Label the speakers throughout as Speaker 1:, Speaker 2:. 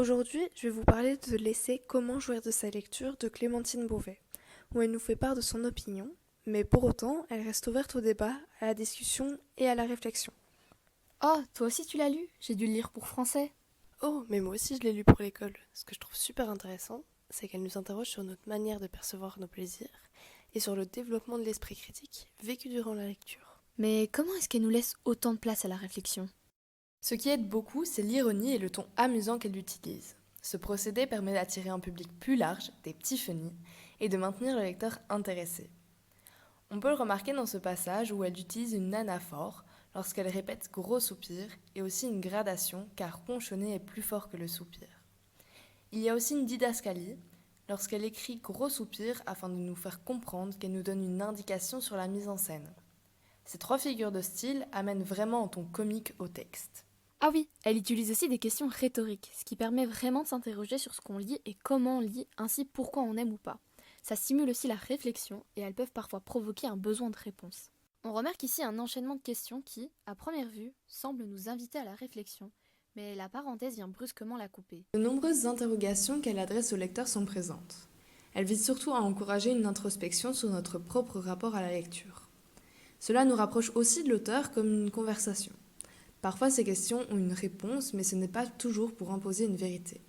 Speaker 1: Aujourd'hui, je vais vous parler de l'essai Comment jouir de sa lecture de Clémentine Beauvais, où elle nous fait part de son opinion, mais pour autant, elle reste ouverte au débat, à la discussion et à la réflexion.
Speaker 2: Oh, toi aussi tu l'as lu? J'ai dû le lire pour français.
Speaker 1: Oh, mais moi aussi je l'ai lu pour l'école. Ce que je trouve super intéressant, c'est qu'elle nous interroge sur notre manière de percevoir nos plaisirs et sur le développement de l'esprit critique vécu durant la lecture.
Speaker 2: Mais comment est-ce qu'elle nous laisse autant de place à la réflexion?
Speaker 3: Ce qui aide beaucoup, c'est l'ironie et le ton amusant qu'elle utilise. Ce procédé permet d'attirer un public plus large, des petits funny, et de maintenir le lecteur intéressé. On peut le remarquer dans ce passage où elle utilise une anaphore lorsqu'elle répète gros soupir et aussi une gradation car ronchonner est plus fort que le soupir. Il y a aussi une didascalie lorsqu'elle écrit gros soupir afin de nous faire comprendre qu'elle nous donne une indication sur la mise en scène. Ces trois figures de style amènent vraiment un ton comique au texte.
Speaker 2: Ah oui, elle utilise aussi des questions rhétoriques, ce qui permet vraiment de s'interroger sur ce qu'on lit et comment on lit, ainsi pourquoi on aime ou pas. Ça stimule aussi la réflexion et elles peuvent parfois provoquer un besoin de réponse. On remarque ici un enchaînement de questions qui, à première vue, semble nous inviter à la réflexion, mais la parenthèse vient brusquement la couper.
Speaker 3: De nombreuses interrogations qu'elle adresse au lecteur sont présentes. Elle vise surtout à encourager une introspection sur notre propre rapport à la lecture. Cela nous rapproche aussi de l'auteur comme une conversation. Parfois ces questions ont une réponse, mais ce n'est pas toujours pour imposer une vérité.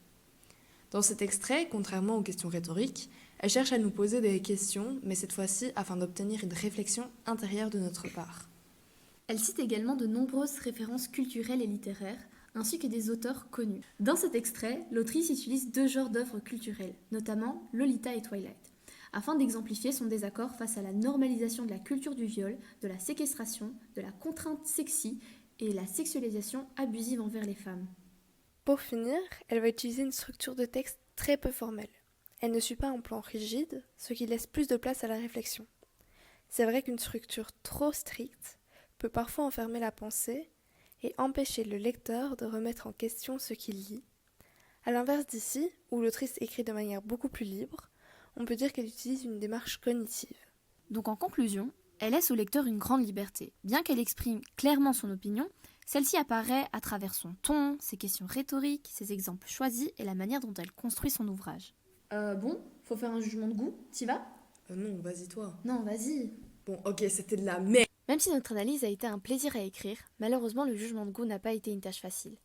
Speaker 3: Dans cet extrait, contrairement aux questions rhétoriques, elle cherche à nous poser des questions, mais cette fois-ci afin d'obtenir une réflexion intérieure de notre part.
Speaker 2: Elle cite également de nombreuses références culturelles et littéraires, ainsi que des auteurs connus. Dans cet extrait, l'autrice utilise deux genres d'œuvres culturelles, notamment Lolita et Twilight, afin d'exemplifier son désaccord face à la normalisation de la culture du viol, de la séquestration, de la contrainte sexy et la sexualisation abusive envers les femmes.
Speaker 1: Pour finir, elle va utiliser une structure de texte très peu formelle. Elle ne suit pas un plan rigide, ce qui laisse plus de place à la réflexion. C'est vrai qu'une structure trop stricte peut parfois enfermer la pensée et empêcher le lecteur de remettre en question ce qu'il lit. À l'inverse d'ici, où l'autrice écrit de manière beaucoup plus libre, on peut dire qu'elle utilise une démarche cognitive.
Speaker 2: Donc en conclusion, elle laisse au lecteur une grande liberté. Bien qu'elle exprime clairement son opinion, celle-ci apparaît à travers son ton, ses questions rhétoriques, ses exemples choisis et la manière dont elle construit son ouvrage. Bon, faut faire un jugement de goût, t'y vas?
Speaker 3: Non, vas-y toi.
Speaker 2: Non, vas-y.
Speaker 3: Bon, ok, c'était de la merde.
Speaker 2: Même si notre analyse a été un plaisir à écrire, malheureusement le jugement de goût n'a pas été une tâche facile.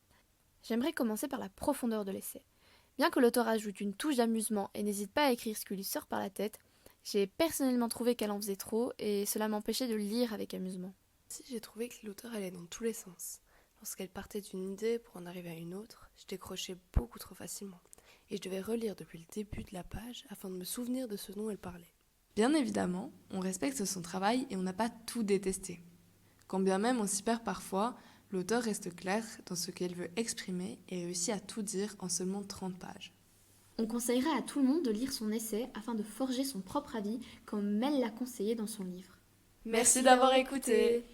Speaker 2: J'aimerais commencer par la profondeur de l'essai. Bien que l'auteur ajoute une touche d'amusement et n'hésite pas à écrire ce qui lui sort par la tête, j'ai personnellement trouvé qu'elle en faisait trop et cela m'empêchait de le lire avec amusement.
Speaker 1: Si j'ai trouvé que l'auteur allait dans tous les sens. Lorsqu'elle partait d'une idée pour en arriver à une autre, je décrochais beaucoup trop facilement. Et je devais relire depuis le début de la page afin de me souvenir de ce dont elle parlait.
Speaker 3: Bien évidemment, on respecte son travail et on n'a pas tout détesté. Quand bien même on s'y perd parfois, l'auteur reste clair dans ce qu'elle veut exprimer et réussit à tout dire en seulement 30 pages.
Speaker 2: On conseillerait à tout le monde de lire son essai afin de forger son propre avis comme elle l'a conseillé dans son livre.
Speaker 3: Merci d'avoir écouté.